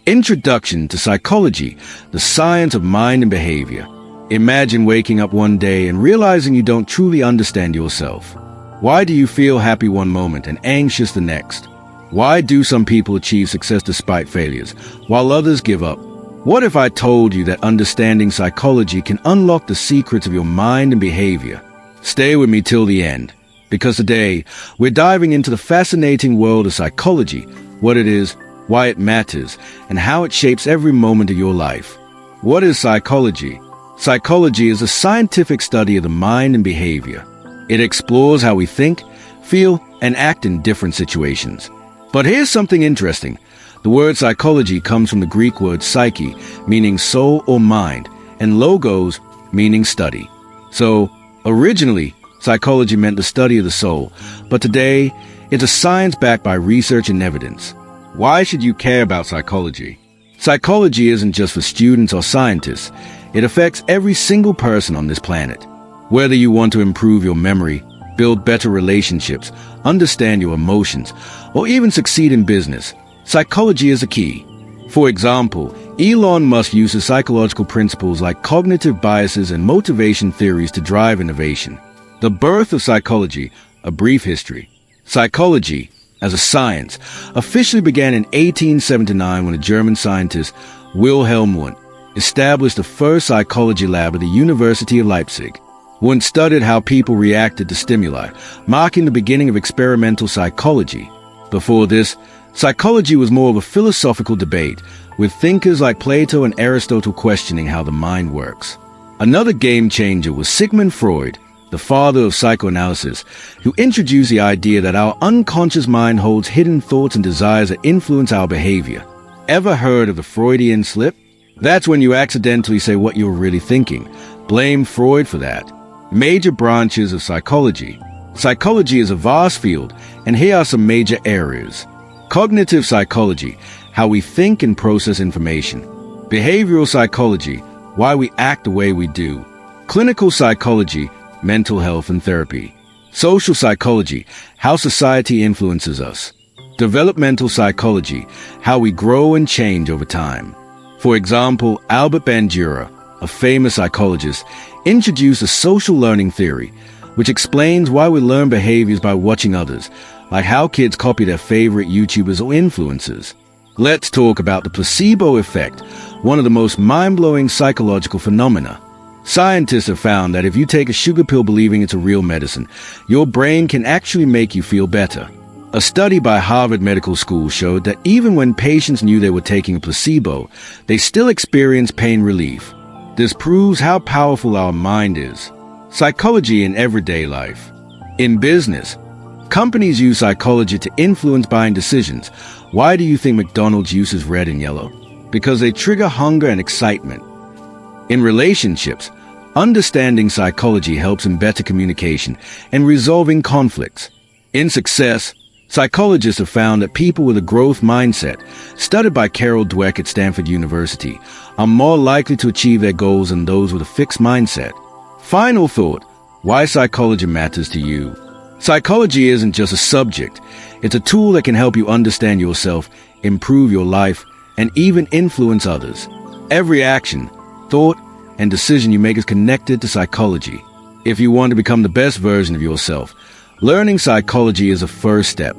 Introduction to Psychology, the Science of Mind and Behavior. Imagine waking up one day and realizing you don't truly understand yourself. Why do you feel happy one moment and anxious the next? Why do some people achieve success despite failures, while others give up? What if I told you that understanding psychology can unlock the secrets of your mind and behavior? Stay with me till the end, because today we're diving into the fascinating world of psychology, what it is, why it matters, and how it shapes every moment of your life. What is psychology? Psychology is a scientific study of the mind and behavior. It explores how we think, feel, and act in different situations. But here's something interesting. The word psychology comes from the Greek word psyche, meaning soul or mind, and logos, meaning study. So, originally, psychology meant the study of the soul, but today, it's a science backed by research and evidence. Why should you care about psychology? Psychology isn't just for students or scientists. It affects every single person on this planet. Whether you want to improve your memory, build better relationships, understand your emotions, or even succeed in business, psychology is a key. For example, Elon Musk uses psychological principles like cognitive biases and motivation theories to drive innovation. The birth of psychology, a brief history. Psychology, as a science, officially began in 1879 when a German scientist, Wilhelm Wundt, established the first psychology lab at the University of Leipzig. Wundt studied how people reacted to stimuli, marking the beginning of experimental psychology. Before this, psychology was more of a philosophical debate, with thinkers like Plato and Aristotle questioning how the mind works. Another game-changer was Sigmund Freud, the father of psychoanalysis, who introduced the idea that our unconscious mind holds hidden thoughts and desires that influence our behavior. Ever heard of the Freudian slip? That's when you accidentally say what you're really thinking. Blame Freud for that. Major branches of psychology. Psychology is a vast field, and here are some major areas. Cognitive psychology, how we think and process information. Behavioral psychology, why we act the way we do. Clinical psychology, mental health and therapy. Social psychology, how society influences us. Developmental psychology, how we grow and change over time. For example, Albert Bandura, a famous psychologist, introduced a social learning theory, which explains why we learn behaviors by watching others, like how kids copy their favorite YouTubers or influencers. Let's talk about the placebo effect, one of the most mind-blowing psychological phenomena. Scientists have found that if you take a sugar pill believing it's a real medicine, your brain can actually make you feel better. A study by Harvard Medical School showed that even when patients knew they were taking a placebo, they still experienced pain relief. This proves how powerful our mind is. Psychology in everyday life. In business, companies use psychology to influence buying decisions. Why do you think McDonald's uses red and yellow? Because they trigger hunger and excitement. In relationships, understanding psychology helps in better communication and resolving conflicts. In success, psychologists have found that people with a growth mindset, studied by Carol Dweck at Stanford University, are more likely to achieve their goals than those with a fixed mindset. Final thought, why psychology matters to you. Psychology isn't just a subject. It's a tool that can help you understand yourself, improve your life, and even influence others. Every action, thought, and decision you make is connected to psychology. If you want to become the best version of yourself, learning psychology is a first step.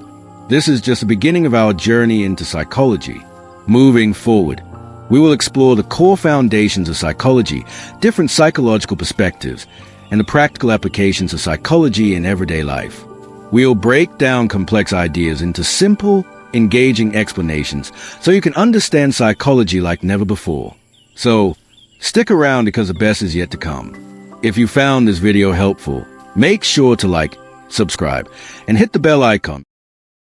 This is just the beginning of our journey into psychology. Moving forward, we will explore the core foundations of psychology, different psychological perspectives, and the practical applications of psychology in everyday life. We'll break down complex ideas into simple, engaging explanations so you can understand psychology like never before. So, stick around because the best is yet to come. If you found this video helpful, make sure to like, subscribe, and hit the bell icon.